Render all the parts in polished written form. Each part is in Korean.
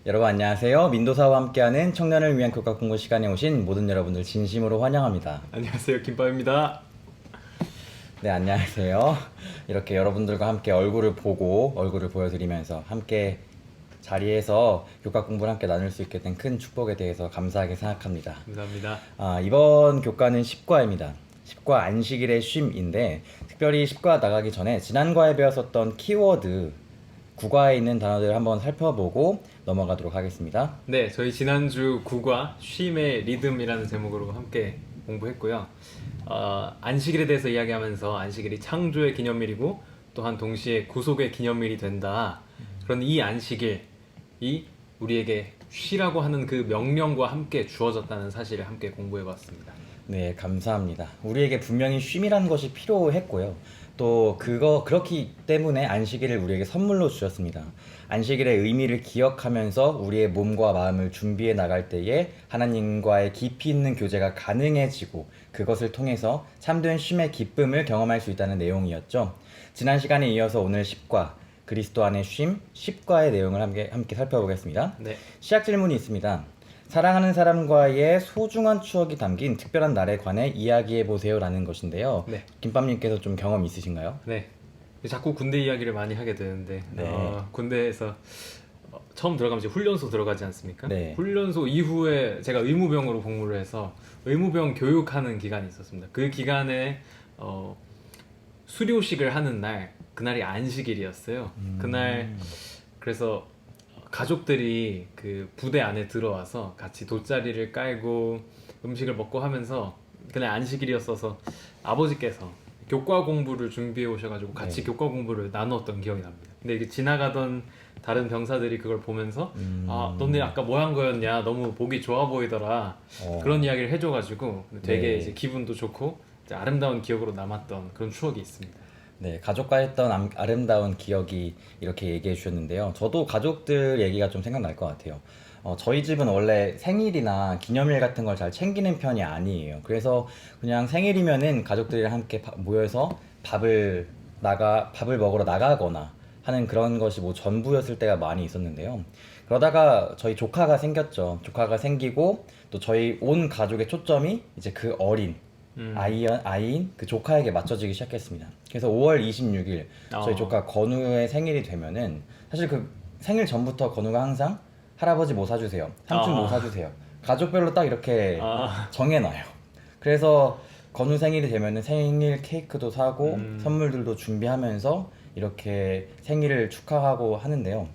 여러분 안녕하세요. 민도사와 함께하는 청년을 위한 교과 공부 시간에 오신 모든 여러분들 진심으로 환영합니다. 안녕하세요, 김밥입니다. 네, 안녕하세요. 이렇게 여러분들과 함께 얼굴을 보고 얼굴을 보여드리면서 함께 자리에서 교과 공부를 함께 나눌 수 있게 된 큰 축복에 대해서 감사하게 생각합니다. 감사합니다. 이번 교과는 10과입니다. 10과 안식일의 쉼인데 특별히 10과 나가기 전에 지난 과에 배웠었던 키워드 9과에 있는 단어들을 한번 살펴보고 넘어가도록 하겠습니다. 네, 저희 지난주 국어 쉼의 리듬이라는 제목으로 함께 공부했고요. 안식일에 대해서 이야기하면서 안식일이 창조의 기념일이고 또한 동시에 구속의 기념일이 된다. 그런 이 안식일이 우리에게 쉬라고 하는 그 명령과 함께 주어졌다는 사실을 함께 공부해봤습니다. 네, 감사합니다. 우리에게 분명히 쉼이라는 것이 필요했고요. 또 그렇기 때문에 안식일을 우리에게 선물로 주셨습니다. 안식일의 의미를 기억하면서 우리의 몸과 마음을 준비해 나갈 때에 하나님과의 깊이 있는 교제가 가능해지고 그것을 통해서 참된 쉼의 기쁨을 경험할 수 있다는 내용이었죠. 지난 시간에 이어서 오늘 10과 그리스도 안의 쉼 10과의 내용을 함께 살펴보겠습니다. 네. 시작 질문이 있습니다. 사랑하는 사람과의 소중한 추억이 담긴 특별한 날에 관해 이야기해 보세요 라는 것인데요. 네. 김밥님께서 좀 경험 있으신가요? 네. 자꾸 군대 이야기를 많이 하게 되는데 네. 군대에서 처음 들어가면 이제 훈련소 들어가지 않습니까? 네. 훈련소 이후에 제가 의무병으로 복무를 해서 의무병 교육하는 기간이 있었습니다. 그 기간에 수료식을 하는 날, 그날이 안식일이었어요. 그날 그래서 가족들이 그 부대 안에 들어와서 같이 돗자리를 깔고 음식을 먹고 하면서 그날 안식일이었어서 아버지께서 교과 공부를 준비해 오셔가지고 같이 네. 교과 공부를 나누었던 기억이 납니다. 근데 이게 지나가던 다른 병사들이 그걸 보면서 너네 아까 뭐 한 거였냐, 너무 보기 좋아 보이더라, 그런 이야기를 해줘가지고 되게 네. 이제 기분도 좋고 이제 아름다운 기억으로 남았던 그런 추억이 있습니다. 네, 가족과 했던 아름다운 기억이 이렇게 얘기해 주셨는데요. 저도 가족들 얘기가 좀 생각날 것 같아요. 저희 집은 원래 생일이나 기념일 같은 걸 잘 챙기는 편이 아니에요. 그래서 그냥 생일이면은 가족들이랑 함께 모여서 밥을 먹으러 나가거나 하는 그런 것이 뭐 전부였을 때가 많이 있었는데요. 그러다가 저희 조카가 생겼죠. 조카가 생기고 또 저희 온 가족의 초점이 이제 그 어린 아이인 그 조카에게 맞춰지기 시작했습니다. 그래서 5월 26일 저희 조카 건우의 생일이 되면은 사실 그 생일 전부터 건우가 항상 할아버지 뭐 사주세요, 삼촌 뭐 사주세요, 가족별로 딱 이렇게 정해놔요. 그래서 건우 생일이 되면은 생일 케이크도 사고 선물들도 준비하면서 이렇게 생일을 축하하고 하는데요.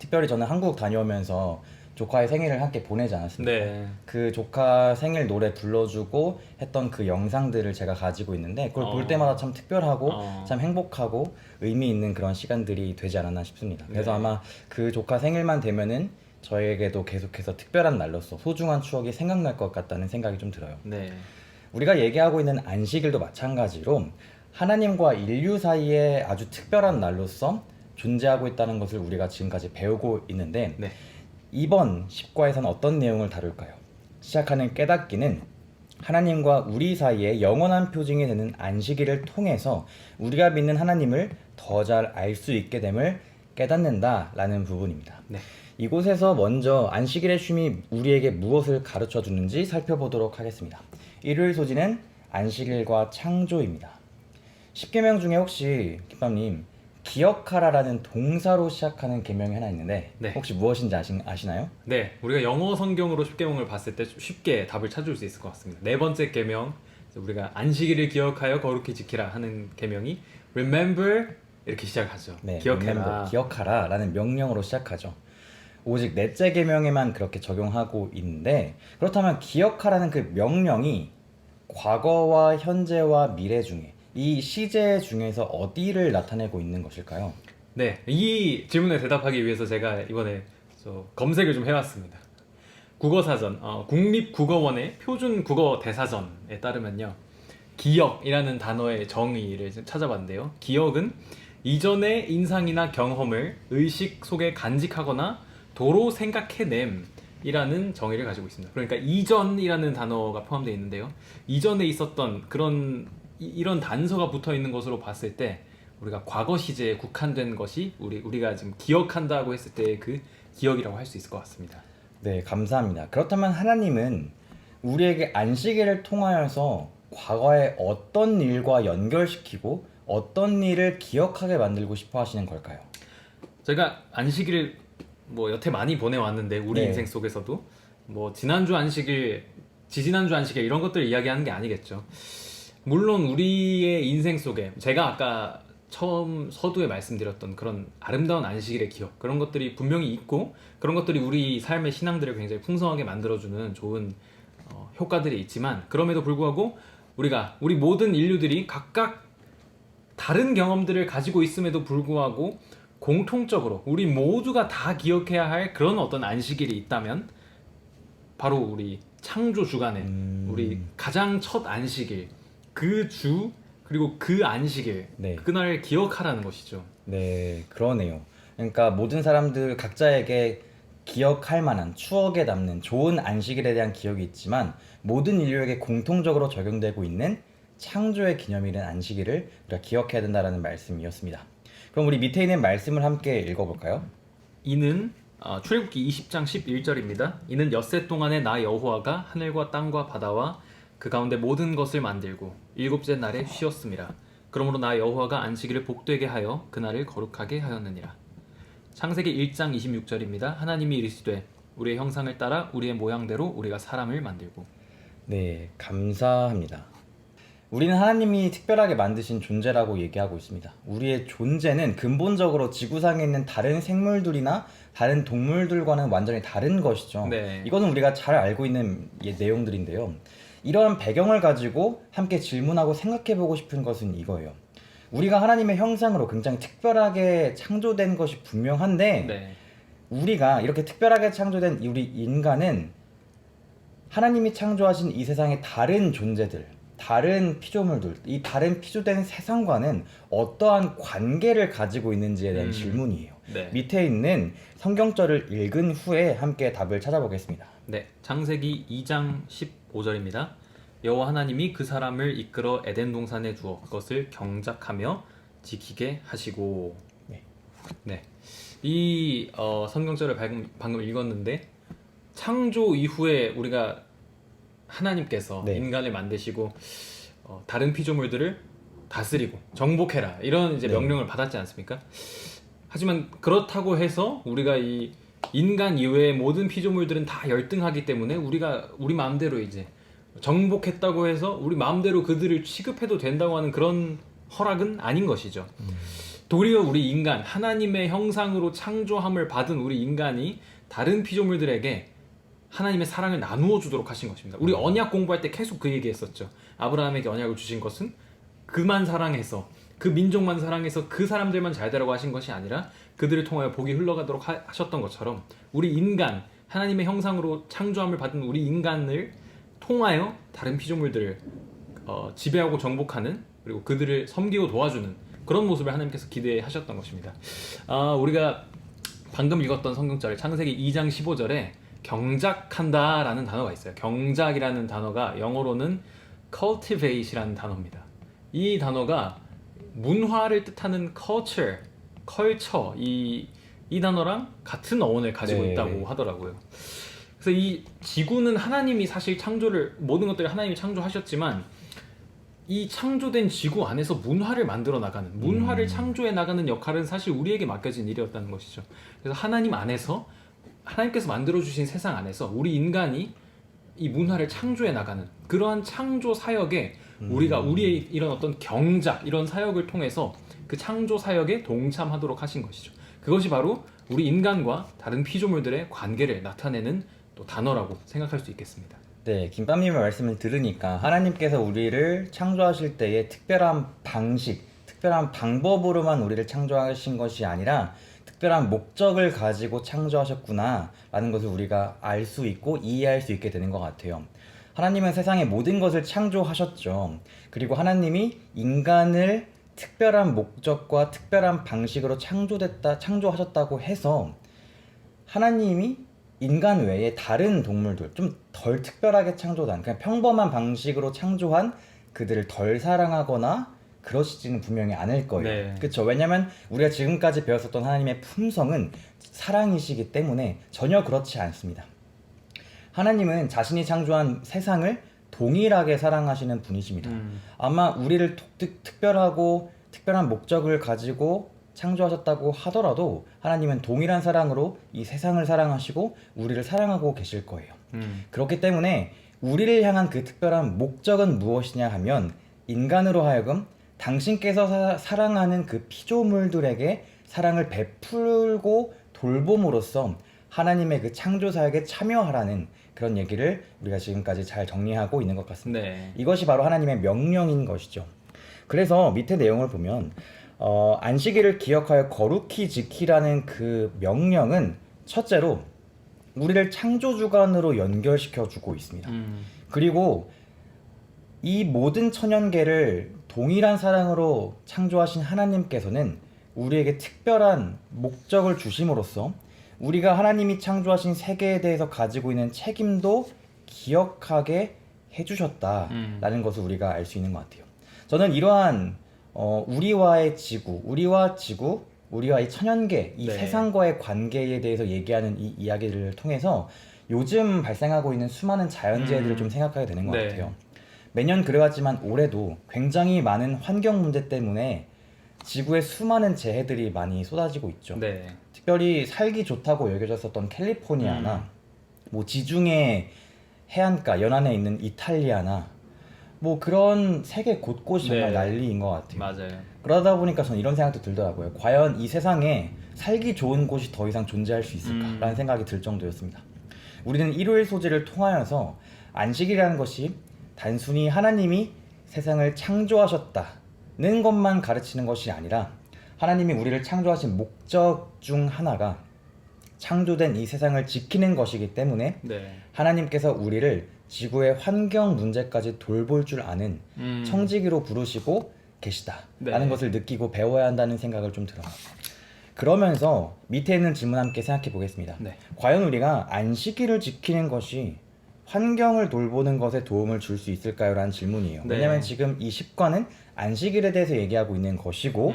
특별히 저는 한국 다녀오면서 조카의 생일을 함께 보내지 않았습니까? 네. 그 조카 생일 노래 불러주고 했던 그 영상들을 제가 가지고 있는데 그걸 볼 때마다 참 특별하고 참 행복하고 의미 있는 그런 시간들이 되지 않았나 싶습니다. 그래서 네. 아마 그 조카 생일만 되면은 저에게도 계속해서 특별한 날로서 소중한 추억이 생각날 것 같다는 생각이 좀 들어요. 네. 우리가 얘기하고 있는 안식일도 마찬가지로 하나님과 인류 사이에 아주 특별한 날로서 존재하고 있다는 것을 우리가 지금까지 배우고 있는데 네. 이번 10과에서는 어떤 내용을 다룰까요? 시작하는 깨닫기는 하나님과 우리 사이에 영원한 표징이 되는 안식일을 통해서 우리가 믿는 하나님을 더 잘 알 수 있게 됨을 깨닫는다라는 부분입니다. 네. 이곳에서 먼저 안식일의 쉼이 우리에게 무엇을 가르쳐 주는지 살펴보도록 하겠습니다. 일요일 소지는 안식일과 창조입니다. 10계명 중에 혹시 김밥님 기억하라라는 동사로 시작하는 계명이 하나 있는데 네. 혹시 무엇인지 아시나요? 네, 우리가 영어 성경으로 십계명을 봤을 때 쉽게 답을 찾을 수 있을 것 같습니다. 네 번째 계명, 우리가 안식일을 기억하여 거룩히 지키라 하는 계명이 remember 이렇게 시작하죠. 네, 기억해라. remember, 기억하라라는 명령으로 시작하죠. 오직 넷째 계명에만 그렇게 적용하고 있는데 그렇다면 기억하라는 그 명령이 과거와 현재와 미래 중에 이 시제 중에서 어디를 나타내고 있는 것일까요? 네, 이 질문에 대답하기 위해서 제가 이번에 검색을 좀 해왔습니다. 국어사전, 국립국어원의 표준 국어 대사전에 따르면요, 기억이라는 단어의 정의를 찾아봤는데요. 기억은 이전의 인상이나 경험을 의식 속에 간직하거나 도로 생각해냄이라는 정의를 가지고 있습니다. 그러니까 이전이라는 단어가 포함되어 있는데요. 이전에 있었던 이런 단서가 붙어 있는 것으로 봤을 때 우리가 과거 시제에 국한된 것이 우리가 지금 기억한다고 했을 때 그 기억이라고 할 수 있을 것 같습니다. 네, 감사합니다. 그렇다면 하나님은 우리에게 안식일을 통하여서 과거의 어떤 일과 연결시키고 어떤 일을 기억하게 만들고 싶어 하시는 걸까요? 제가 안식일을 뭐 여태 많이 보내왔는데 우리 네. 인생 속에서도 뭐 지난주 안식일, 지지난주 안식일 이런 것들을 이야기하는 게 아니겠죠. 물론 우리의 인생 속에 제가 아까 처음 서두에 말씀드렸던 그런 아름다운 안식일의 기억 그런 것들이 분명히 있고 그런 것들이 우리 삶의 신앙들을 굉장히 풍성하게 만들어주는 좋은 효과들이 있지만 그럼에도 불구하고 우리 모든 인류들이 각각 다른 경험들을 가지고 있음에도 불구하고 공통적으로 우리 모두가 다 기억해야 할 그런 어떤 안식일이 있다면 바로 우리 창조 주간에 우리 가장 첫 안식일 그 주 그리고 그 안식일 네. 그날 기억하라는 것이죠. 네, 그러네요. 그러니까 모든 사람들 각자에게 기억할 만한 추억에 남는 좋은 안식일에 대한 기억이 있지만 모든 인류에게 공통적으로 적용되고 있는 창조의 기념일인 안식일을 우리가 기억해야 된다라는 말씀이었습니다. 그럼 우리 밑에 있는 말씀을 함께 읽어볼까요? 이는 출애굽기 20장 11절입니다. 이는 엿새 동안에 나 여호와가 하늘과 땅과 바다와 그 가운데 모든 것을 만들고 일곱째 날에 쉬었음이라. 그러므로 나 여호와가 안식일을 복되게 하여 그날을 거룩하게 하였느니라. 창세기 1장 26절입니다. 하나님이 이르시되 우리의 형상을 따라 우리의 모양대로 우리가 사람을 만들고. 네, 감사합니다. 우리는 하나님이 특별하게 만드신 존재라고 얘기하고 있습니다. 우리의 존재는 근본적으로 지구상에 있는 다른 생물들이나 다른 동물들과는 완전히 다른 것이죠. 네. 이거는 우리가 잘 알고 있는 내용들인데요. 이러한 배경을 가지고 함께 질문하고 생각해보고 싶은 것은 이거예요. 우리가 하나님의 형상으로 굉장히 특별하게 창조된 것이 분명한데 네. 우리가 이렇게 특별하게 창조된 우리 인간은 하나님이 창조하신 이 세상의 다른 존재들, 다른 피조물들, 이 다른 피조된 세상과는 어떠한 관계를 가지고 있는지에 대한 질문이에요. 네. 밑에 있는 성경절을 읽은 후에 함께 답을 찾아보겠습니다. 네, 창세기 2장 15절입니다. 여호와 하나님이 그 사람을 이끌어 에덴 동산에 두어 그것을 경작하며 지키게 하시고. 네. 네, 이 성경절을 방금 읽었는데 창조 이후에 우리가 하나님께서 네. 인간을 만드시고 다른 피조물들을 다스리고 정복해라 이런 이제 네. 명령을 받았지 않습니까? 하지만 그렇다고 해서 우리가 이 인간 이외의 모든 피조물들은 다 열등하기 때문에 우리가 우리 마음대로 이제 정복했다고 해서 우리 마음대로 그들을 취급해도 된다고 하는 그런 허락은 아닌 것이죠. 도리어 우리 인간, 하나님의 형상으로 창조함을 받은 우리 인간이 다른 피조물들에게 하나님의 사랑을 나누어 주도록 하신 것입니다. 우리 언약 공부할 때 계속 그 얘기했었죠. 아브라함에게 언약을 주신 것은 그만 사랑해서 그 민족만 사랑해서 그 사람들만 잘 되라고 하신 것이 아니라 그들을 통하여 복이 흘러가도록 하셨던 것처럼 우리 인간, 하나님의 형상으로 창조함을 받은 우리 인간을 통하여 다른 피조물들을 지배하고 정복하는 그리고 그들을 섬기고 도와주는 그런 모습을 하나님께서 기대하셨던 것입니다. 우리가 방금 읽었던 성경절 창세기 2장 15절에 경작한다라는 단어가 있어요. 경작이라는 단어가 영어로는 cultivate이라는 단어입니다. 이 단어가 문화를 뜻하는 culture 이 단어랑 같은 어원을 가지고 네. 있다고 하더라고요. 그래서 이 지구는 하나님이 사실 모든 것들을 하나님이 창조하셨지만 이 창조된 지구 안에서 문화를 만들어 나가는 문화를 창조해 나가는 역할은 사실 우리에게 맡겨진 일이었다는 것이죠. 그래서 하나님 안에서 하나님께서 만들어 주신 세상 안에서 우리 인간이 이 문화를 창조해 나가는 그러한 창조 사역에 우리가 우리의 이런 어떤 경작 이런 사역을 통해서 그 창조 사역에 동참하도록 하신 것이죠. 그것이 바로 우리 인간과 다른 피조물들의 관계를 나타내는 또 단어라고 생각할 수 있겠습니다. 네, 김밥님의 말씀을 들으니까 하나님께서 우리를 창조하실 때에 특별한 방식, 특별한 방법으로만 우리를 창조하신 것이 아니라 특별한 목적을 가지고 창조하셨구나 라는 것을 우리가 알 수 있고 이해할 수 있게 되는 것 같아요. 하나님은 세상의 모든 것을 창조하셨죠. 그리고 하나님이 인간을 특별한 목적과 특별한 방식으로 창조하셨다고 해서 하나님이 인간 외에 다른 동물들 좀 덜 특별하게 창조한 그냥 평범한 방식으로 창조한 그들을 덜 사랑하거나 그러시지는 분명히 않을 거예요. 네. 그렇죠? 왜냐하면 우리가 지금까지 배웠었던 하나님의 품성은 사랑이시기 때문에 전혀 그렇지 않습니다. 하나님은 자신이 창조한 세상을 동일하게 사랑하시는 분이십니다. 아마 우리를 특별하고 특별한 목적을 가지고 창조하셨다고 하더라도 하나님은 동일한 사랑으로 이 세상을 사랑하시고 우리를 사랑하고 계실 거예요. 그렇기 때문에 우리를 향한 그 특별한 목적은 무엇이냐 하면 인간으로 하여금 당신께서 사랑하는 그 피조물들에게 사랑을 베풀고 돌봄으로써 하나님의 그 창조 사역에 참여하라는 그런 얘기를 우리가 지금까지 잘 정리하고 있는 것 같습니다. 네. 이것이 바로 하나님의 명령인 것이죠. 그래서 밑에 내용을 보면 안식일을 기억하여 거룩히 지키라는 그 명령은 첫째로 우리를 창조주간으로 연결시켜 주고 있습니다. 그리고 이 모든 천연계를 동일한 사랑으로 창조하신 하나님께서는 우리에게 특별한 목적을 주심으로써 우리가 하나님이 창조하신 세계에 대해서 가지고 있는 책임도 기억하게 해주셨다라는 것을 우리가 알 수 있는 것 같아요. 저는 이러한 우리와의 지구, 우리와 이 천연계, 이 네. 세상과의 관계에 대해서 얘기하는 이 이야기를 통해서 요즘 발생하고 있는 수많은 자연재해들을 좀 생각하게 되는 것 네. 같아요. 매년 그래왔지만 올해도 굉장히 많은 환경 문제 때문에 지구에 수많은 재해들이 많이 쏟아지고 있죠. 네. 특별히 살기 좋다고 여겨졌었던 캘리포니아나 뭐 지중해 해안가 연안에 있는 이탈리아나 뭐 그런 세계 곳곳이 정말 네. 난리인 것 같아요. 맞아요. 그러다 보니까 저는 이런 생각도 들더라고요. 과연 이 세상에 살기 좋은 곳이 더 이상 존재할 수 있을까라는 생각이 들 정도였습니다. 우리는 일요일 소재를 통하여서 안식이라는 것이 단순히 하나님이 세상을 창조하셨다는 것만 가르치는 것이 아니라 하나님이 우리를 창조하신 목적 중 하나가 창조된 이 세상을 지키는 것이기 때문에 네. 하나님께서 우리를 지구의 환경 문제까지 돌볼 줄 아는 청지기로 부르시고 계시다라는 네. 것을 느끼고 배워야 한다는 생각을 좀 들어요. 그러면서 밑에 있는 질문 함께 생각해 보겠습니다. 네. 과연 우리가 안식일을 지키는 것이 환경을 돌보는 것에 도움을 줄 수 있을까요? 라는 질문이에요. 네. 왜냐하면 지금 이 10과는 안식일에 대해서 얘기하고 있는 것이고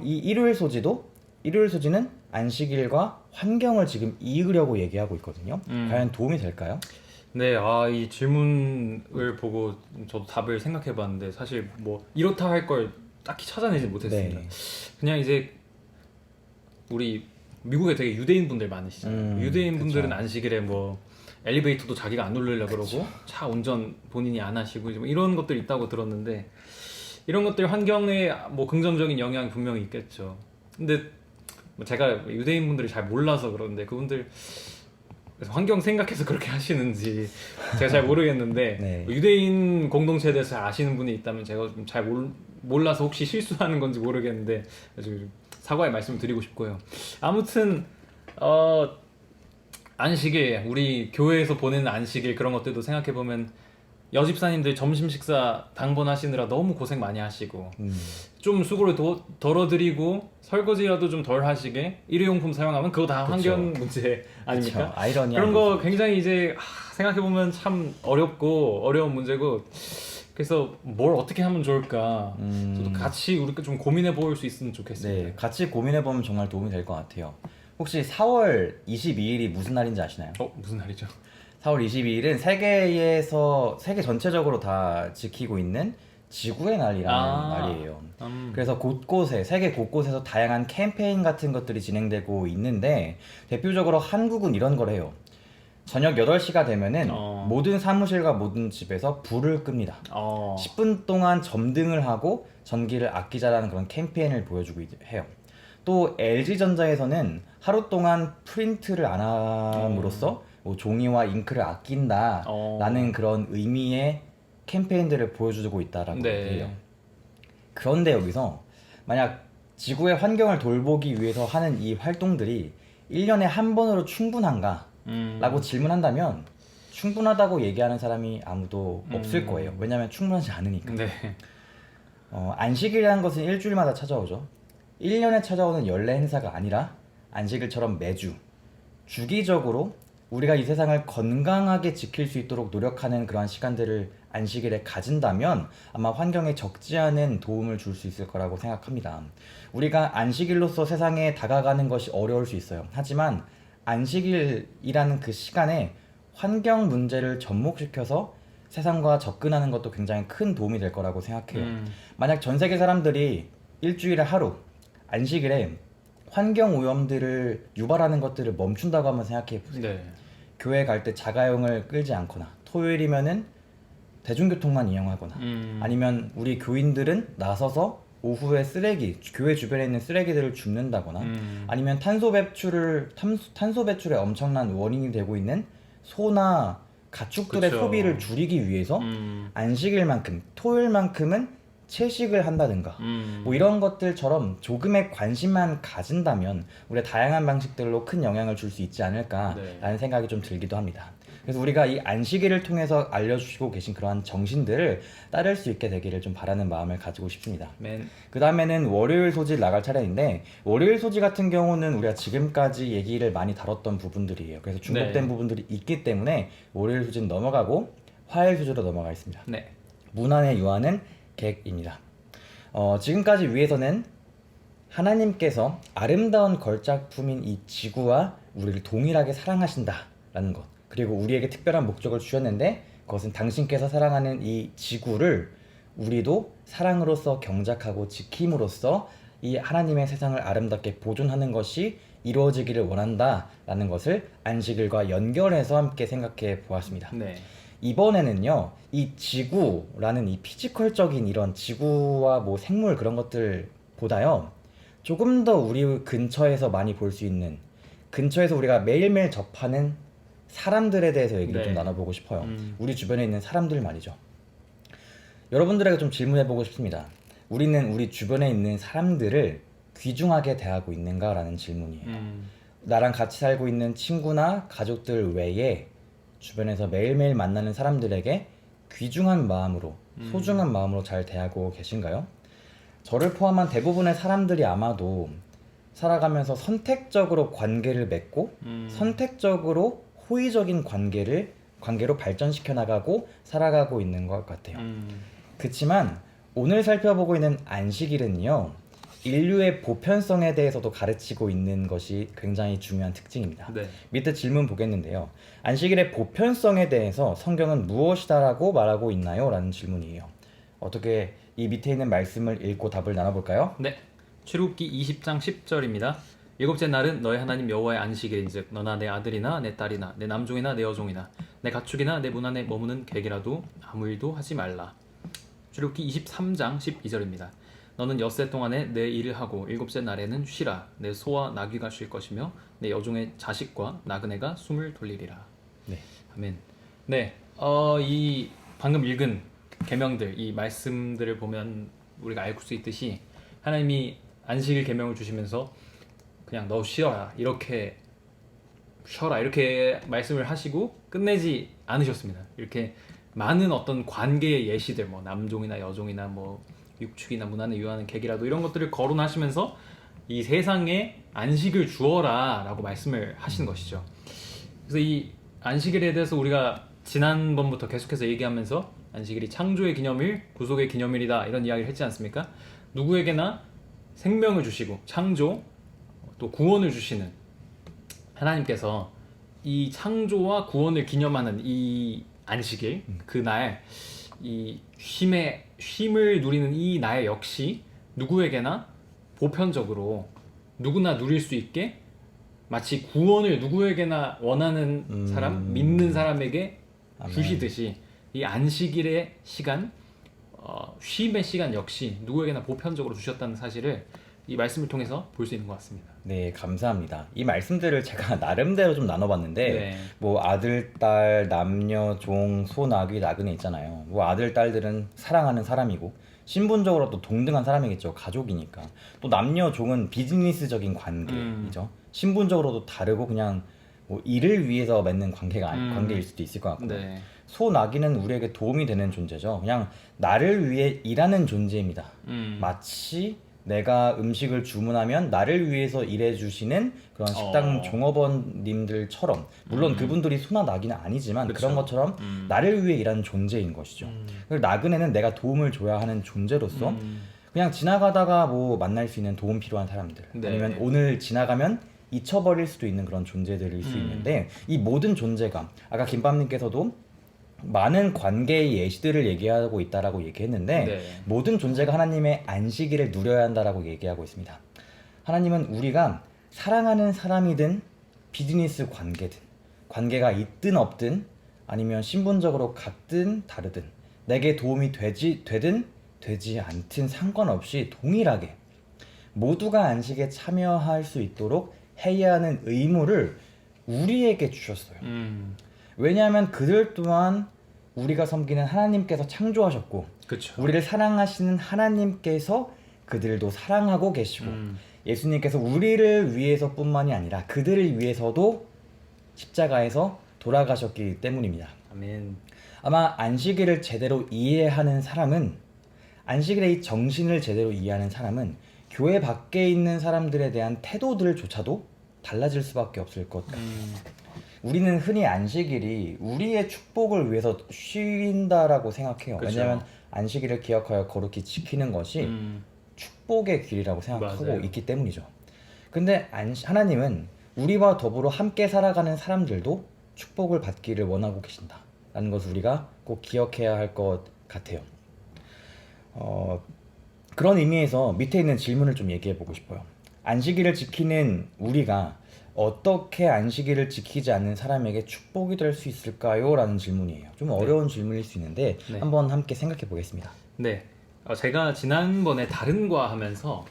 이 일요일 소지는 안식일과 환경을 지금 이으려고 얘기하고 있거든요. 과연 도움이 될까요? 네, 이 질문을 보고 저도 답을 생각해 봤는데 사실 뭐 이렇다 할 걸 딱히 찾아내지 못했습니다. 네. 그냥 이제 우리 미국에 되게 유대인 분들 많으시잖아요. 유대인 분들은 그쵸. 안식일에 뭐 엘리베이터도 자기가 안 누르려고 그러고 차 운전 본인이 안 하시고 이제 뭐 이런 것들이 있다고 들었는데 이런 것들 환경에 뭐 긍정적인 영향이 분명히 있겠죠. 근데 뭐 제가 유대인 분들이 잘 몰라서 그런데 그분들 그래서 환경 생각해서 그렇게 하시는지 제가 잘 모르겠는데 네. 뭐 유대인 공동체에 대해서 잘 아시는 분이 있다면 제가 좀 잘 몰라서 혹시 실수하는 건지 모르겠는데 좀 사과의 말씀을 드리고 싶고요. 아무튼 안식일 우리 교회에서 보내는 안식일 그런 것들도 생각해 보면 여집사님들 점심 식사 당번하시느라 너무 고생 많이 하시고 좀 수고를 덜어드리고 설거지라도 좀 덜 하시게 일회용품 사용하면 그거 다 그쵸. 환경 문제 아닙니까? 그쵸. 아이러니한 그런 거 거죠. 굉장히 이제 생각해 보면 참 어려운 문제고 그래서 뭘 어떻게 하면 좋을까 저도 같이 우리가 좀 고민해 볼 수 있으면 좋겠습니다. 네, 같이 고민해보면 정말 도움이 될 것 같아요. 혹시 4월 22일이 무슨 날인지 아시나요? 무슨 날이죠? 4월 22일은 세계 전체적으로 다 지키고 있는 지구의 날이라는 날이에요. 그래서 세계 곳곳에서 다양한 캠페인 같은 것들이 진행되고 있는데 대표적으로 한국은 이런 걸 해요. 저녁 8시가 되면은 모든 사무실과 모든 집에서 불을 끕니다. 10분 동안 점등을 하고 전기를 아끼자라는 그런 캠페인을 보여주고 해요. 또 LG전자에서는 하루 동안 프린트를 안 함으로써 뭐 종이와 잉크를 아낀다라는 그런 의미의 캠페인들을 보여주고 있다라고 해요. 그런데 여기서 만약 지구의 환경을 돌보기 위해서 하는 이 활동들이 1년에 한 번으로 충분한가? 라고 질문한다면 충분하다고 얘기하는 사람이 아무도 없을 거예요. 왜냐하면 충분하지 않으니까. 네. 안식일이라는 것은 일주일마다 찾아오죠. 1년에 찾아오는 연례 행사가 아니라 안식일처럼 매주 주기적으로 우리가 이 세상을 건강하게 지킬 수 있도록 노력하는 그러한 시간들을 안식일에 가진다면 아마 환경에 적지 않은 도움을 줄 수 있을 거라고 생각합니다. 우리가 안식일로서 세상에 다가가는 것이 어려울 수 있어요. 하지만 안식일이라는 그 시간에 환경 문제를 접목시켜서 세상과 접근하는 것도 굉장히 큰 도움이 될 거라고 생각해요. 만약 전 세계 사람들이 일주일에 하루 안식일에 환경 오염들을 유발하는 것들을 멈춘다고 한번 생각해 보세요. 네. 교회 갈 때 자가용을 끌지 않거나 토요일이면은 대중교통만 이용하거나 아니면 우리 교인들은 나서서 오후에 쓰레기 교회 주변에 있는 쓰레기들을 줍는다거나 아니면 탄소 배출에 엄청난 원인이 되고 있는 소나 가축들의 그쵸. 소비를 줄이기 위해서 안식일만큼 토요일만큼은 채식을 한다든가 뭐 이런 것들처럼 조금의 관심만 가진다면 우리가 다양한 방식들로 큰 영향을 줄 수 있지 않을까라는 네. 생각이 좀 들기도 합니다. 그래서 우리가 이 안식일을 통해서 알려주시고 계신 그러한 정신들을 따를 수 있게 되기를 좀 바라는 마음을 가지고 싶습니다. 맨. 그 다음에는 월요일 소지 나갈 차례인데 월요일 소지 같은 경우는 우리가 지금까지 얘기를 많이 다뤘던 부분들이에요. 그래서 중복된 네. 부분들이 있기 때문에 월요일 소지는 넘어가고 화요일 소지로 넘어가겠습니다. 네. 문안에 유하는 객입니다. 지금까지 위에서는 하나님께서 아름다운 걸작품인 이 지구와 우리를 동일하게 사랑하신다라는 것, 그리고 우리에게 특별한 목적을 주셨는데 그것은 당신께서 사랑하는 이 지구를 우리도 사랑으로서 경작하고 지킴으로써 이 하나님의 세상을 아름답게 보존하는 것이 이루어지기를 원한다라는 것을 안식일과 연결해서 함께 생각해 보았습니다. 네. 이번에는요, 이 지구라는 이 피지컬적인 이런 지구와 뭐 생물 그런 것들보다요, 조금 더 우리 근처에서 많이 볼 수 있는, 근처에서 우리가 매일매일 접하는 사람들에 대해서 얘기를 좀 네. 나눠보고 싶어요. 우리 주변에 있는 사람들 말이죠. 여러분들에게 좀 질문해보고 싶습니다. 우리는 우리 주변에 있는 사람들을 귀중하게 대하고 있는가라는 질문이에요. 나랑 같이 살고 있는 친구나 가족들 외에 주변에서 매일매일 만나는 사람들에게 귀중한 마음으로, 소중한 마음으로 잘 대하고 계신가요? 저를 포함한 대부분의 사람들이 아마도 살아가면서 선택적으로 관계를 맺고 선택적으로 호의적인 관계로 발전시켜 나가고 살아가고 있는 것 같아요. 그치만 오늘 살펴보고 있는 안식일은요, 인류의 보편성에 대해서도 가르치고 있는 것이 굉장히 중요한 특징입니다. 네. 밑에 질문 보겠는데요. 안식일의 보편성에 대해서 성경은 무엇이다라고 말하고 있나요? 라는 질문이에요. 어떻게 이 밑에 있는 말씀을 읽고 답을 나눠볼까요? 네. 출애굽기 20장 10절입니다. 일곱째 날은 너희 하나님 여호와의 안식일인즉 너나 내 아들이나 내 딸이나 내 남종이나 내 여종이나 내 가축이나 내 문 안에 머무는 객이라도 아무 일도 하지 말라. 출애굽기 23장 12절입니다. 너는 엿새 동안에 내 일을 하고 일곱째 날에는 쉬라. 내 소와 나귀가 쉴 것이며 내 여종의 자식과 나그네가 숨을 돌리리라. 네. 아멘. 네. 이 방금 읽은 계명들, 이 말씀들을 보면 우리가 알 수 있듯이 하나님이 안식일 계명을 주시면서 그냥 너 쉬어라 이렇게 쉬어라 이렇게 말씀을 하시고 끝내지 않으셨습니다. 이렇게 많은 어떤 관계의 예시들, 뭐 남종이나 여종이나 뭐 육축이나 문안에 유하는 객이라도 이런 것들을 거론하시면서 이 세상에 안식을 주어라라고 말씀을 하시는 것이죠. 그래서 이 안식일에 대해서 우리가 지난번부터 계속해서 얘기하면서 안식일이 창조의 기념일, 구속의 기념일이다 이런 이야기를 했지 않습니까? 누구에게나 생명을 주시고 창조, 또 구원을 주시는 하나님께서 이 창조와 구원을 기념하는 이 안식일, 그날 이 쉼을 누리는 이 날 역시 누구에게나 보편적으로 누구나 누릴 수 있게 마치 구원을 누구에게나 원하는 사람, 믿는 사람에게 아멘. 주시듯이 이 안식일의 시간, 쉼의 시간 역시 누구에게나 보편적으로 주셨다는 사실을 이 말씀을 통해서 볼 수 있는 것 같습니다. 네, 감사합니다. 이 말씀들을 제가 나름대로 좀 나눠봤는데, 네. 뭐 아들, 딸, 남녀, 종, 소, 나귀, 나그네 있잖아요. 뭐 아들, 딸들은 사랑하는 사람이고, 신분적으로 또 동등한 사람이겠죠. 가족이니까. 또 남녀, 종은 비즈니스적인 관계이죠. 신분적으로도 다르고 그냥 뭐 일을 위해서 맺는 관계일 수도 있을 것 같고. 네. 소, 나귀는 우리에게 도움이 되는 존재죠. 그냥 나를 위해 일하는 존재입니다. 마치 내가 음식을 주문하면 나를 위해서 일해주시는 그런 식당 어. 종업원님들처럼 물론 그분들이 소나 나기는 아니지만 그쵸. 그런 것처럼 나를 위해 일하는 존재인 것이죠. 그리고 나그네는 내가 도움을 줘야 하는 존재로서 그냥 지나가다가 뭐 만날 수 있는 도움 필요한 사람들 네. 아니면 오늘 지나가면 잊혀버릴 수도 있는 그런 존재들일 수 있는데 이 모든 존재가 아까 김밥님께서도 많은 관계의 예시들을 얘기하고 있다라고 얘기했는데 네. 모든 존재가 하나님의 안식일을 누려야 한다라고 얘기하고 있습니다. 하나님은 우리가 사랑하는 사람이든 비즈니스 관계든 관계가 있든 없든 아니면 신분적으로 같든 다르든 내게 도움이 되든 되지 않든 상관없이 동일하게 모두가 안식에 참여할 수 있도록 해야 하는 의무를 우리에게 주셨어요. 왜냐하면 그들 또한 우리가 섬기는 하나님께서 창조하셨고 그쵸. 우리를 사랑하시는 하나님께서 그들도 사랑하고 계시고 예수님께서 우리를 위해서뿐만이 아니라 그들을 위해서도 십자가에서 돌아가셨기 때문입니다. 아멘. 아마 안식일을 제대로 이해하는 사람은 안식일의 이 정신을 제대로 이해하는 사람은 교회 밖에 있는 사람들에 대한 태도들조차도 달라질 수밖에 없을 것 같아요. 우리는 흔히 안식일이 우리의 축복을 위해서 쉰다라고 생각해요. 그쵸. 왜냐하면 안식일을 기억하여 거룩히 지키는 것이 축복의 길이라고 생각하고 맞아요. 있기 때문이죠. 근데 하나님은 우리와 더불어 함께 살아가는 사람들도 축복을 받기를 원하고 계신다라는 것을 우리가 꼭 기억해야 할 것 같아요. 그런 의미에서 밑에 있는 질문을 좀 얘기해 보고 싶어요. 안식일을 지키는 우리가 어떻게 안식일을 지키지 않는 사람에게 축복이 될 수 있을까요? 라는 질문이에요. 좀 어려운 질문일 수 있는데 네. 한번 함께 생각해 보겠습니다. 네. 제가 지난번에 다른과 하면서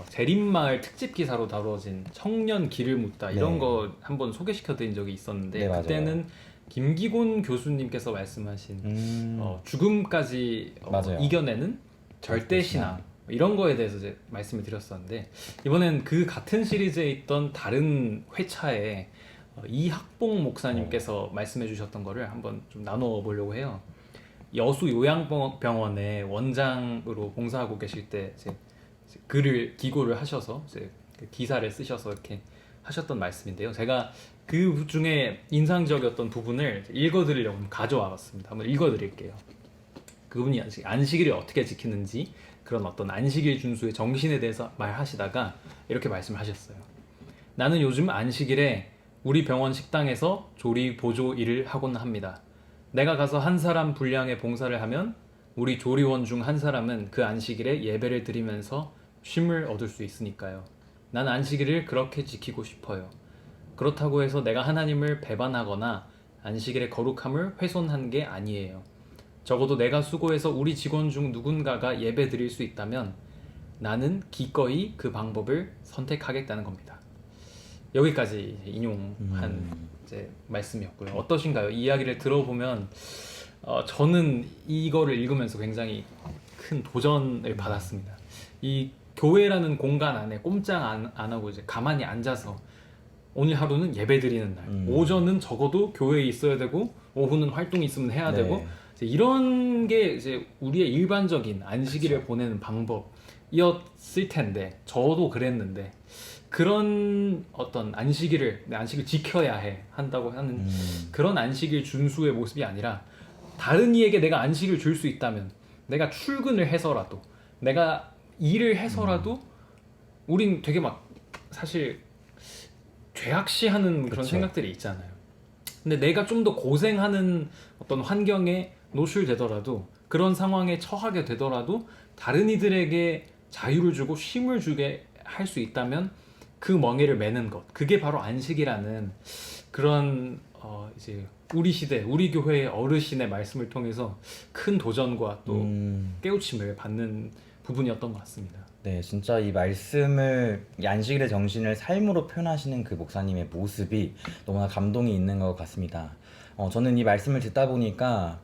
재림마을 특집 기사로 다루어진 청년 길을 묻다 이런 네. 거 한번 소개시켜 드린 적이 있었는데 네, 맞아요. 그때는 김기곤 교수님께서 말씀하신 죽음까지 맞아요. 이겨내는 절대 신앙 이런 거에 대해서 이제 말씀을 드렸었는데 이번엔 그 같은 시리즈에 있던 다른 회차에 이학봉 목사님께서 말씀해 주셨던 거를 한번 좀 나눠 보려고 해요. 여수 요양병원의 원장으로 봉사하고 계실 때 이제 기고를 하셔서 이제 그 기사를 쓰셔서 이렇게 하셨던 말씀인데요. 제가 그 중에 인상적이었던 부분을 읽어드리려고 가져와봤습니다. 한번 읽어드릴게요. 그분이 안식일을 어떻게 지키는지 그런 어떤 안식일 준수의 정신에 대해서 말하시다가 이렇게 말씀하셨어요. 나는 요즘 안식일에 우리 병원 식당에서 조리 보조 일을 하곤 합니다. 내가 가서 한 사람 분량의 봉사를 하면 우리 조리원 중 한 사람은 그 안식일에 예배를 드리면서 쉼을 얻을 수 있으니까요. 난 안식일을 그렇게 지키고 싶어요. 그렇다고 해서 내가 하나님을 배반하거나 안식일의 거룩함을 훼손한 게 아니에요. 적어도 내가 수고해서 우리 직원 중 누군가가 예배 드릴 수 있다면 나는 기꺼이 그 방법을 선택하겠다는 겁니다. 여기까지 인용한 이제 말씀이었고요. 어떠신가요? 이 이야기를 들어보면 저는 이거를 읽으면서 굉장히 큰 도전을 받았습니다. 이 교회라는 공간 안에 꼼짝 안 하고 이제 가만히 앉아서 오늘 하루는 예배 드리는 날, 오전은 적어도 교회에 있어야 되고 오후는 활동이 있으면 해야 네. 되고 이제 이런 게 이제 우리의 일반적인 안식일을 보내는 방법이었을 텐데 저도 그랬는데 그런 어떤 안식일을 내 안식을 지켜야 해 한다고 하는 그런 안식일 준수의 모습이 아니라 다른 이에게 내가 안식을 줄 수 있다면 내가 출근을 해서라도 내가 일을 해서라도 우린 되게 막 사실 죄악시하는 그런 그쵸. 생각들이 있잖아요. 근데 내가 좀 더 고생하는 어떤 환경에 노출되더라도 그런 상황에 처하게 되더라도 다른 이들에게 자유를 주고 쉼을 주게 할 수 있다면 그 멍에를 매는 것 그게 바로 안식이라는 그런 이제 우리 시대 우리 교회의 어르신의 말씀을 통해서 큰 도전과 또 깨우침을 받는 부분이었던 것 같습니다. 네, 진짜 이 말씀을 이 안식일의 정신을 삶으로 표현하시는 그 목사님의 모습이 너무나 감동이 있는 것 같습니다. 저는 이 말씀을 듣다 보니까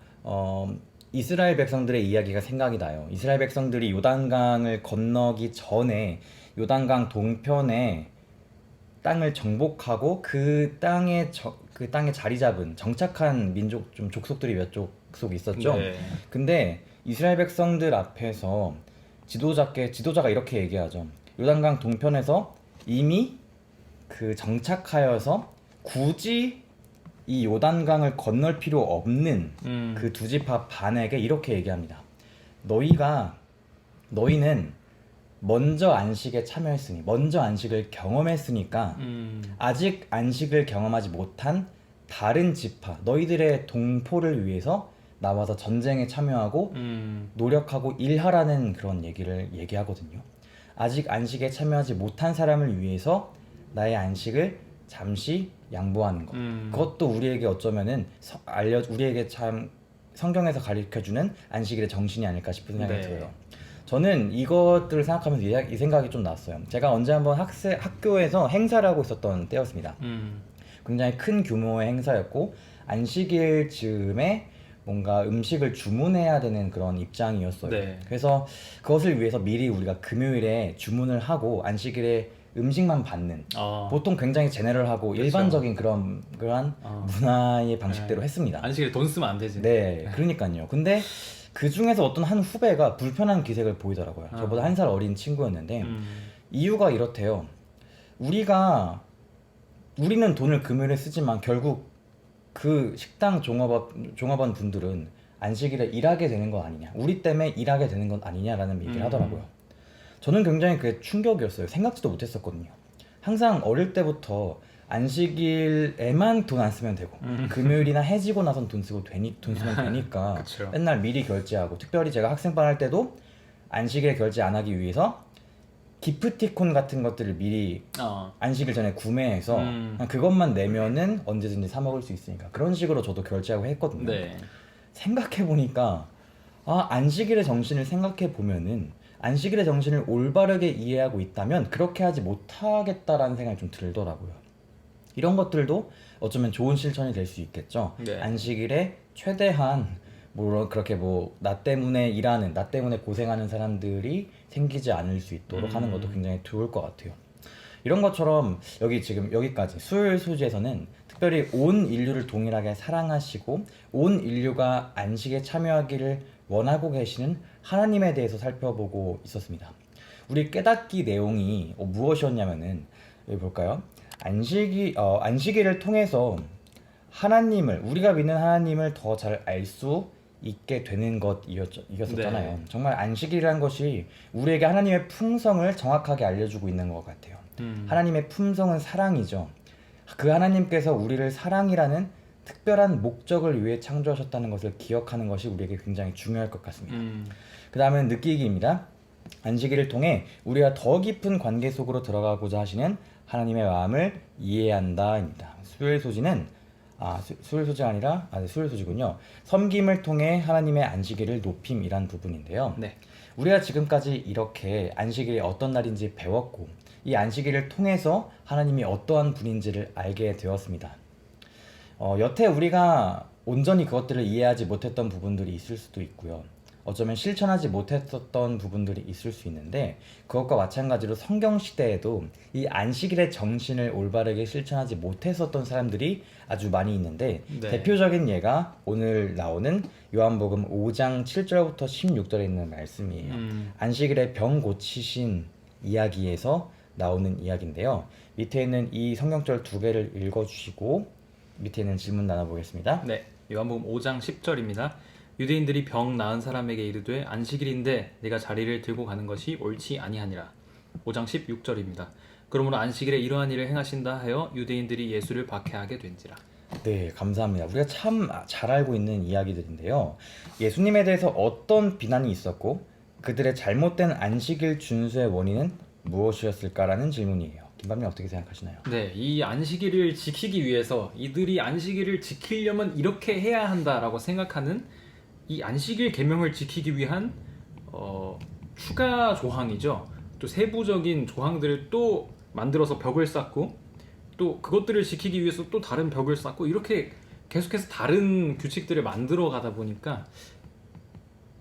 이스라엘 백성들의 이야기가 생각이 나요. 이스라엘 백성들이 요단강을 건너기 전에 요단강 동편에 땅을 정복하고 그 땅에 자리 잡은 정착한 민족 족속들이 몇 족속 있었죠. 네. 근데 이스라엘 백성들 앞에서 지도자가 이렇게 얘기하죠. 요단강 동편에서 이미 그 정착하여서 굳이 이 요단강을 건널 필요 없는 그 두 지파 반에게 이렇게 얘기합니다. 너희는 먼저 안식에 참여했으니, 먼저 안식을 경험했으니까 아직 안식을 경험하지 못한 다른 지파, 너희들의 동포를 위해서 나와서 전쟁에 참여하고 노력하고 일하라는 그런 얘기를 얘기하거든요. 아직 안식에 참여하지 못한 사람을 위해서 나의 안식을 잠시 양보하는 것. 그것도 우리에게 어쩌면은 우리에게 참 성경에서 가르쳐주는 안식일의 정신이 아닐까 싶은 생각이 네. 들어요. 저는 이것들을 생각하면서 이 생각이 좀 났어요. 제가 언제 한번 학교에서 행사를 하고 있었던 때였습니다. 굉장히 큰 규모의 행사였고 안식일 즈음에 뭔가 음식을 주문해야 되는 그런 입장이었어요. 네. 그래서 그것을 위해서 미리 우리가 금요일에 주문을 하고 안식일에 음식만 받는 보통 굉장히 제네럴하고 그쵸. 일반적인 그러한 문화의 방식대로 했습니다. 안식일에 돈 쓰면 안 되지. 네, 그러니까요. 근데 그 중에서 어떤 한 후배가 불편한 기색을 보이더라고요. 저보다 한 살 어린 친구였는데 이유가 이렇대요. 우리는 돈을 금요일에 쓰지만 결국 그 식당 종업원 분들은 안식일에 일하게 되는 거 아니냐, 우리 때문에 일하게 되는 건 아니냐라는 얘기를 하더라고요. 저는 굉장히 그게 충격이었어요. 생각지도 못했었거든요. 항상 어릴 때부터 안식일에만 돈 안 쓰면 되고 금요일이나 해지고 나선 돈 쓰면 되니까 그쵸. 맨날 미리 결제하고, 특별히 제가 학생반 할 때도 안식일에 결제 안 하기 위해서 기프티콘 같은 것들을 미리 안식일 전에 구매해서 그냥 그것만 내면은 언제든지 사 먹을 수 있으니까 그런 식으로 저도 결제하고 했거든요. 네. 생각해보니까 안식일의 정신을 생각해보면은 안식일의 정신을 올바르게 이해하고 있다면 그렇게 하지 못하겠다라는 생각이 좀 들더라고요. 이런 것들도 어쩌면 좋은 실천이 될 수 있겠죠. 네. 안식일에 최대한 그렇게 나 때문에 고생하는 사람들이 생기지 않을 수 있도록 하는 것도 굉장히 좋을 것 같아요. 이런 것처럼 지금 여기까지 수요일 소지에서는 특별히 온 인류를 동일하게 사랑하시고 온 인류가 안식에 참여하기를 원하고 계시는 하나님에 대해서 살펴보고 있었습니다. 우리 깨닫기 내용이 무엇이었냐면은 여기 볼까요? 안식일을 통해서 우리가 믿는 하나님을 더 잘 알 수 있게 되는 이었었잖아요. 네. 정말 안식일이라는 것이 우리에게 하나님의 품성을 정확하게 알려주고 있는 것 같아요. 하나님의 품성은 사랑이죠. 그 하나님께서 우리를 사랑이라는 특별한 목적을 위해 창조하셨다는 것을 기억하는 것이 우리에게 굉장히 중요할 것 같습니다. 그 다음은 느끼기입니다. 안식일을 통해 우리가 더 깊은 관계 속으로 들어가고자 하시는 하나님의 마음을 이해한다입니다. 수요일 소지군요. 섬김을 통해 하나님의 안식일을 높임이란 부분인데요. 네. 우리가 지금까지 이렇게 안식일이 어떤 날인지 배웠고 이 안식일을 통해서 하나님이 어떠한 분인지를 알게 되었습니다. 여태 우리가 온전히 그것들을 이해하지 못했던 부분들이 있을 수도 있고요. 어쩌면 실천하지 못했었던 부분들이 있을 수 있는데 그것과 마찬가지로 성경 시대에도 이 안식일의 정신을 올바르게 실천하지 못했었던 사람들이 아주 많이 있는데 네. 대표적인 예가 오늘 나오는 요한복음 5장 7절부터 16절에 있는 말씀이에요. 안식일에 병 고치신 이야기에서 나오는 이야기인데요. 밑에 있는 이 성경절 두 개를 읽어주시고 밑에 있는 질문 나눠보겠습니다. 네. 요한복음 5장 10절입니다. 유대인들이 병 나은 사람에게 이르되 안식일인데 네가 자리를 들고 가는 것이 옳지 아니하니라. 5장 16절입니다. 그러므로 안식일에 이러한 일을 행하신다 하여 유대인들이 예수를 박해하게 된지라. 네, 감사합니다. 우리가 참 잘 알고 있는 이야기들인데요. 예수님에 대해서 어떤 비난이 있었고 그들의 잘못된 안식일 준수의 원인은 무엇이었을까라는 질문이에요. 김밤님 어떻게 생각하시나요? 네, 이 안식일을 지키기 위해서 이들이 안식일을 지키려면 이렇게 해야 한다라고 생각하는 이 안식일 계명을 지키기 위한 추가 조항이죠. 또 세부적인 조항들을 또 만들어서 벽을 쌓고 또 그것들을 지키기 위해서 또 다른 벽을 쌓고 이렇게 계속해서 다른 규칙들을 만들어 가다 보니까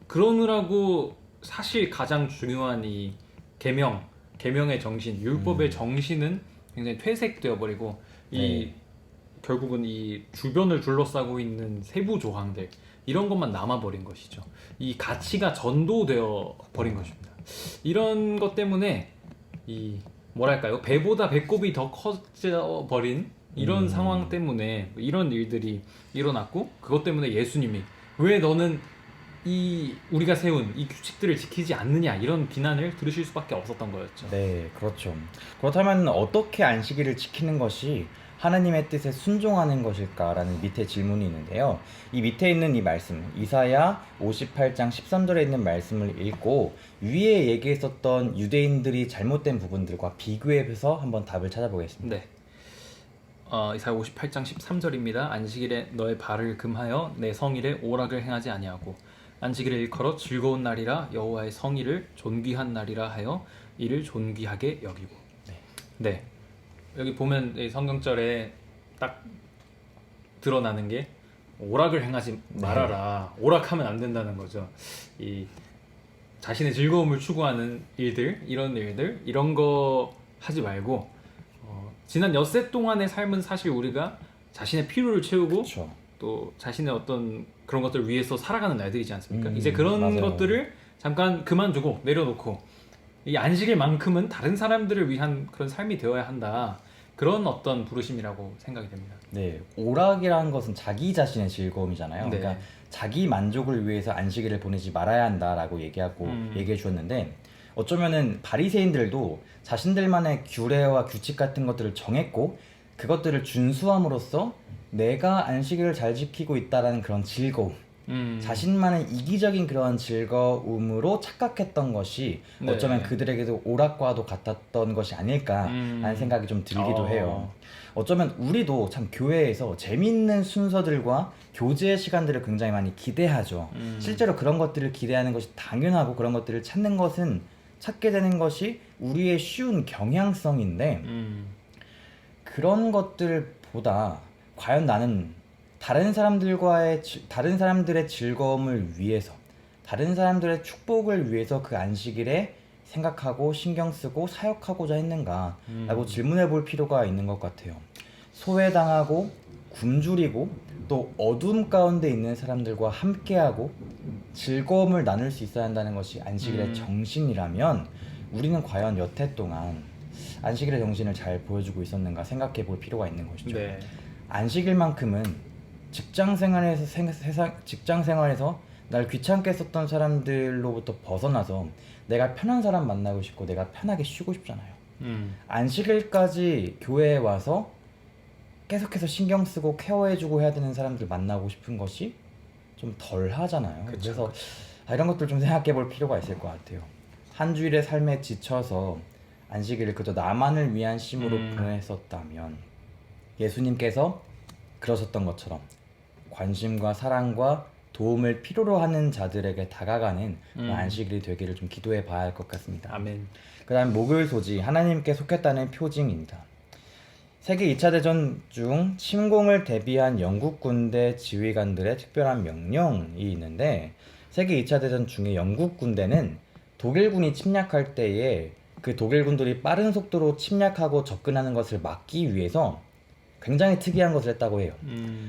그러느라고 사실 가장 중요한 이 계명의 정신, 율법의 정신은 굉장히 퇴색되어 버리고 이 결국은 이 주변을 둘러싸고 있는 세부 조항들 이런 것만 남아 버린 것이죠. 이 가치가 전도되어 버린 것입니다. 이런 것 때문에 이 뭐랄까요? 배보다 배꼽이 더 커져 버린 이런 상황 때문에 이런 일들이 일어났고, 그것 때문에 예수님이 왜 너는 이 우리가 세운 이 규칙들을 지키지 않느냐, 이런 비난을 들으실 수밖에 없었던 거였죠. 네, 그렇죠. 그렇다면 어떻게 안식일을 지키는 것이 하나님의 뜻에 순종하는 것일까라는 밑에 질문이 있는데요. 이 밑에 있는 이 말씀, 이사야 58장 13절에 있는 말씀을 읽고 위에 얘기했었던 유대인들이 잘못된 부분들과 비교해서 한번 답을 찾아보겠습니다. 네. 이사야 58장 13절입니다. 안식일에 너의 발을 금하여 내 성일에 오락을 행하지 아니하고 안식일을 일컬어 즐거운 날이라 여호와의 성일을 존귀한 날이라 하여 이를 존귀하게 여기고. 네. 여기 보면 이 성경절에 딱 드러나는 게 오락을 행하지 말아라. 오락하면 안 된다는 거죠. 이 자신의 즐거움을 추구하는 일들, 이런 거 하지 말고 지난 엿새 동안의 삶은 사실 우리가 자신의 필요를 채우고 그렇죠. 또 자신의 어떤 그런 것들을 위해서 살아가는 날들이지 않습니까? 이제 그런 맞아요. 것들을 잠깐 그만두고 내려놓고 이 안식일만큼은 다른 사람들을 위한 그런 삶이 되어야 한다. 그런 어떤 부르심이라고 생각이 됩니다. 네, 오락이라는 것은 자기 자신의 즐거움이잖아요. 네. 그러니까 자기 만족을 위해서 안식일을 보내지 말아야 한다라고 얘기해 주었는데, 어쩌면은 바리새인들도 자신들만의 규례와 규칙 같은 것들을 정했고 그것들을 준수함으로써 내가 안식일을 잘 지키고 있다라는 그런 즐거움, 자신만의 이기적인 그런 즐거움으로 착각했던 것이 네. 어쩌면 그들에게도 오락과도 같았던 것이 아닐까라는 생각이 좀 들기도 해요. 어쩌면 우리도 참 교회에서 재밌는 순서들과 교제의 시간들을 굉장히 많이 기대하죠. 실제로 그런 것들을 기대하는 것이 당연하고 그런 것들을 찾게 되는 것이 우리의 쉬운 경향성인데, 그런 것들보다 과연 나는 다른 사람들의 즐거움을 위해서, 다른 사람들의 축복을 위해서 그 안식일에 생각하고 신경 쓰고 사역하고자 했는가라고 질문해 볼 필요가 있는 것 같아요. 소외당하고 굶주리고 또 어둠 가운데 있는 사람들과 함께하고 즐거움을 나눌 수 있어야 한다는 것이 안식일의 정신이라면 우리는 과연 몇 해 동안 안식일의 정신을 잘 보여주고 있었는가 생각해 볼 필요가 있는 것이죠. 네. 안식일만큼은 직장 생활에서 날 귀찮게 했었던 사람들로부터 벗어나서 내가 편한 사람 만나고 싶고 내가 편하게 쉬고 싶잖아요. 안식일까지 교회에 와서 계속해서 신경 쓰고 케어해주고 해야 되는 사람들 만나고 싶은 것이 좀 덜 하잖아요. 그쵸, 그래서 이런 것들 좀 생각해 볼 필요가 있을 것 같아요. 한 주일의 삶에 지쳐서 안식일을 그저 나만을 위한 쉼으로 보냈었다면 예수님께서 그러셨던 것처럼 관심과 사랑과 도움을 필요로 하는 자들에게 다가가는 그런 안식일이 되기를 좀 기도해 봐야 할 것 같습니다. 아멘. 그 다음 목요일 소지, 하나님께 속했다는 표징입니다. 세계 2차 대전 중 침공을 대비한 영국 군대 지휘관들의 특별한 명령이 있는데, 세계 2차 대전 중에 영국 군대는 독일군이 침략할 때에 그 독일군들이 빠른 속도로 침략하고 접근하는 것을 막기 위해서 굉장히 특이한 것을 했다고 해요.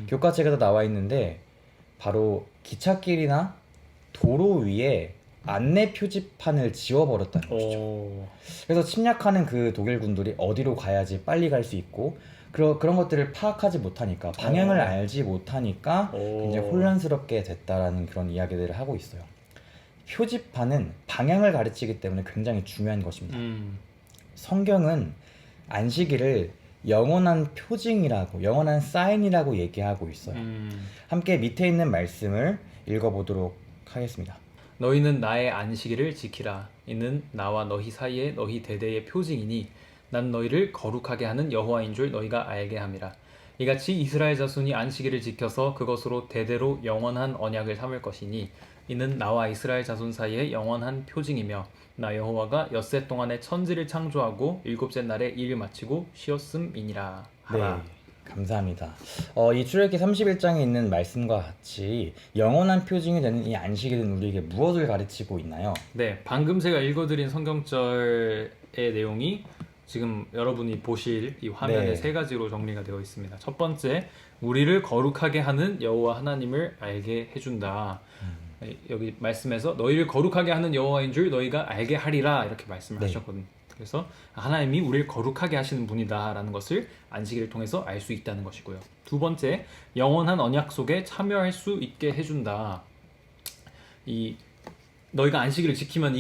교과책에도 나와 있는데 바로 기찻길이나 도로 위에 안내 표지판을 지워버렸다는 것이죠. 그래서 침략하는 그 독일군들이 어디로 가야지 빨리 갈 수 있고 그런 것들을 파악하지 못하니까, 방향을 알지 못하니까 굉장히 혼란스럽게 됐다라는 그런 이야기들을 하고 있어요. 표지판은 방향을 가르치기 때문에 굉장히 중요한 것입니다. 성경은 안식일을 영원한 표징이라고, 영원한 사인이라고 얘기하고 있어요. 함께 밑에 있는 말씀을 읽어보도록 하겠습니다. 너희는 나의 안식일을 지키라. 이는 나와 너희 사이에 너희 대대의 표징이니 난 너희를 거룩하게 하는 여호와인 줄 너희가 알게 함이라. 이같이 이스라엘 자손이 안식일을 지켜서 그것으로 대대로 영원한 언약을 삼을 것이니 이는 나와 이스라엘 자손 사이에 영원한 표징이며 나 여호와가 엿새 동안에 천지를 창조하고 일곱째 날에 일을 마치고 쉬었음이니라 하라. 네, 감사합니다. 이 출애굽기 31장에 있는 말씀과 같이 영원한 표징이 되는 이 안식일은 우리에게 무엇을 가르치고 있나요? 네, 방금 제가 읽어드린 성경절의 내용이 지금 여러분이 보실 이 화면에 네. 세 가지로 정리가 되어 있습니다. 첫 번째, 우리를 거룩하게 하는 여호와 하나님을 알게 해준다. 여기 말씀에서 너희를 거룩하게 하는 여호와인 줄 너희가 알게 하리라 이렇게 말씀을 네. 하셨거든요. 그래서 하나님이 우리를 거룩하게 하시는 분이다라는 것을 안식일을 통해서 알 수 있다는 것이고요. 두 번째, 영원한 언약 속에 참여할 수 있게 해준다. 이 너희가 안식일을 지키면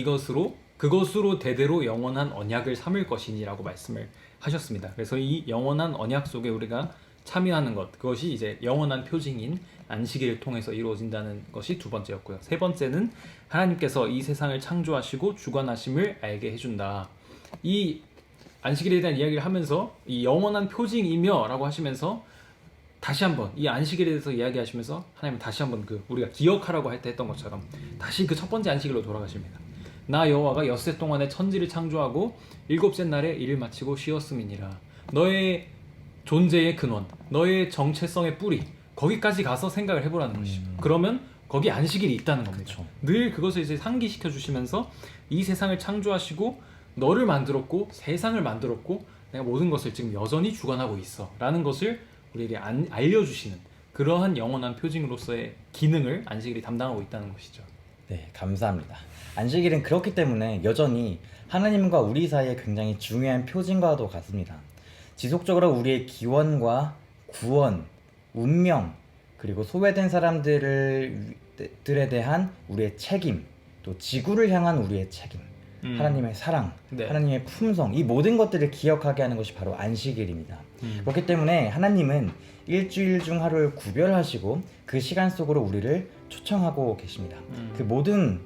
그것으로 대대로 영원한 언약을 삼을 것이니라고 말씀을 하셨습니다. 그래서 이 영원한 언약 속에 우리가 참여하는 것, 그것이 이제 영원한 표징인 안식일을 통해서 이루어진다는 것이 두 번째였고요. 세 번째는 하나님께서 이 세상을 창조하시고 주관하심을 알게 해준다. 이 안식일에 대한 이야기를 하면서 이 영원한 표징이며 라고 하시면서 다시 한번 이 안식일에 대해서 이야기하시면서 하나님은 다시 한번 우리가 기억하라고 할 때 했던 것처럼 다시 그 첫 번째 안식일로 돌아가십니다. 나 여호와가 엿새 동안에 천지를 창조하고 일곱째 날에 일을 마치고 쉬었음이니라. 너의 존재의 근원, 너의 정체성의 뿌리, 거기까지 가서 생각을 해보라는 것이죠. 그러면 거기 안식일이 있다는 겁니다. 그쵸. 늘 그것을 이제 상기시켜 주시면서 이 세상을 창조하시고 너를 만들었고 세상을 만들었고 내가 모든 것을 지금 여전히 주관하고 있어 라는 것을 우리에게 알려주시는 그러한 영원한 표징으로서의 기능을 안식일이 담당하고 있다는 것이죠. 네, 감사합니다. 안식일은 그렇기 때문에 여전히 하나님과 우리 사이에 굉장히 중요한 표징과도 같습니다. 지속적으로 우리의 기원과 구원, 운명, 그리고 소외된 사람들에 대한 우리의 책임, 또 지구를 향한 우리의 책임, 하나님의 사랑, 네. 하나님의 품성, 이 모든 것들을 기억하게 하는 것이 바로 안식일입니다. 그렇기 때문에 하나님은 일주일 중 하루를 구별하시고 그 시간 속으로 우리를 초청하고 계십니다. 그 모든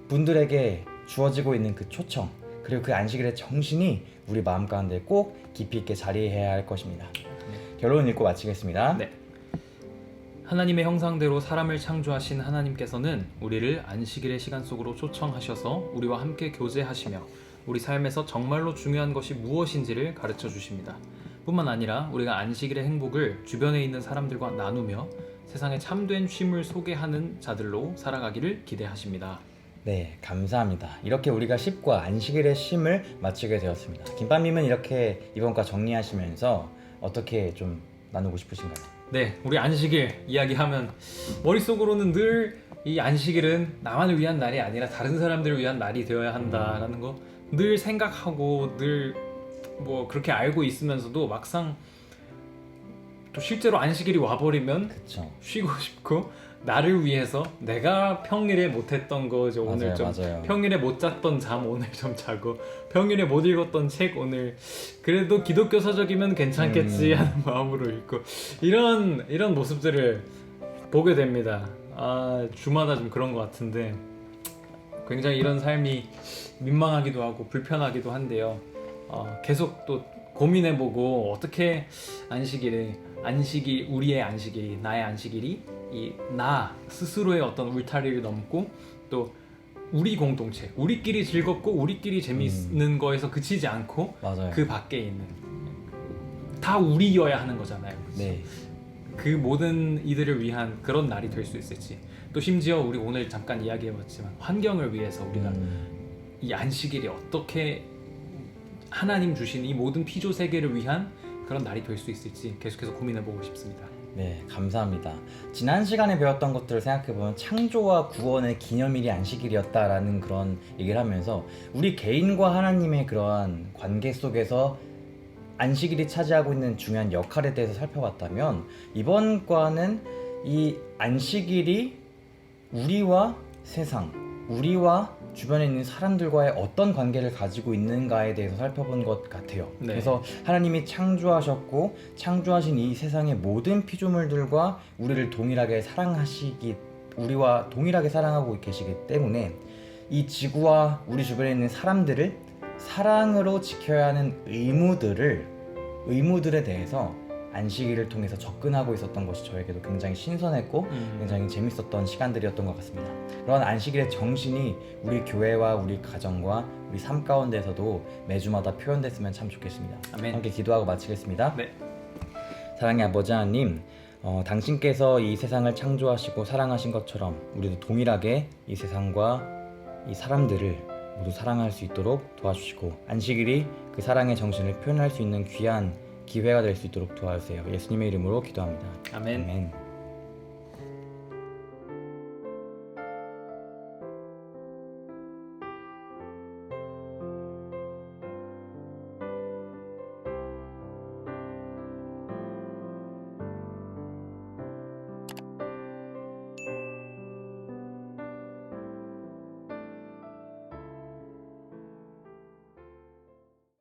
분들에게 주어지고 있는 그 초청, 그리고 그 안식일의 정신이 우리 마음 가운데 꼭 깊이 있게 자리해야 할 것입니다. 결론을 읽고 마치겠습니다. 네. 하나님의 형상대로 사람을 창조하신 하나님께서는 우리를 안식일의 시간 속으로 초청하셔서 우리와 함께 교제하시며 우리 삶에서 정말로 중요한 것이 무엇인지를 가르쳐 주십니다. 뿐만 아니라 우리가 안식일의 행복을 주변에 있는 사람들과 나누며 세상의 참된 쉼을 소개하는 자들로 살아가기를 기대하십니다. 네, 감사합니다. 이렇게 우리가 10과 안식일의 쉼을 마치게 되었습니다. 김밥님은 이렇게 이번 과 정리하시면서 어떻게 좀 나누고 싶으신가요? 네, 우리 안식일 이야기하면 머릿속으로는 늘 이 안식일은 나만을 위한 날이 아니라 다른 사람들을 위한 날이 되어야 한다라는 거 늘 생각하고 늘 뭐 그렇게 알고 있으면서도 막상 또 실제로 안식일이 와버리면 그쵸. 쉬고 싶고 나를 위해서 내가 평일에 못했던 거 이제 오늘 맞아요, 좀 맞아요. 평일에 못 잤던 잠 오늘 좀 자고 평일에 못 읽었던 책 오늘 그래도 기독교 서적이면 괜찮겠지 하는 마음으로 읽고 이런 모습들을 보게 됩니다. 주마다 좀 그런 것 같은데 굉장히 이런 삶이 민망하기도 하고 불편하기도 한데요. 계속 또 고민해보고 어떻게 우리의 안식일이 나의 안식일이 이 나 스스로의 어떤 울타리를 넘고 또 우리 공동체 우리끼리 즐겁고 우리끼리 재밌는 거에서 그치지 않고 맞아요. 그 밖에 있는 다 우리여야 하는 거잖아요. 네. 그 모든 이들을 위한 그런 날이 될 수 있을지 또 심지어 우리 오늘 잠깐 이야기해봤지만 환경을 위해서 우리가 이 안식일이 어떻게 하나님 주신 이 모든 피조 세계를 위한 그런 날이 될 수 있을지 계속해서 고민해보고 싶습니다. 네, 감사합니다. 지난 시간에 배웠던 것들을 생각해보면 창조와 구원의 기념일이 안식일이었다라는 그런 얘기를 하면서 우리 개인과 하나님의 그러한 관계 속에서 안식일이 차지하고 있는 중요한 역할에 대해서 살펴봤다면 이번 과는 이 안식일이 우리와 세상, 우리와 주변에 있는 사람들과의 어떤 관계를 가지고 있는가에 대해서 살펴본 것 같아요. 네. 그래서 하나님이 창조하셨고 창조하신 이 세상의 모든 피조물들과 우리와 동일하게 사랑하고 계시기 때문에 이 지구와 우리 주변에 있는 사람들을 사랑으로 지켜야 하는 의무들에 대해서 안식일을 통해서 접근하고 있었던 것이 저에게도 굉장히 신선했고 굉장히 재밌었던 시간들이었던 것 같습니다. 그런 안식일의 정신이 우리 교회와 우리 가정과 우리 삶 가운데서도 매주마다 표현됐으면 참 좋겠습니다. 아멘. 함께 기도하고 마치겠습니다. 네. 사랑의 아버지 하나님, 당신께서 이 세상을 창조하시고 사랑하신 것처럼 우리도 동일하게 이 세상과 이 사람들을 모두 사랑할 수 있도록 도와주시고 안식일이 그 사랑의 정신을 표현할 수 있는 귀한 기회가 될 수 있도록 도와주세요. 예수님의 이름으로 기도합니다. 아멘. 아멘.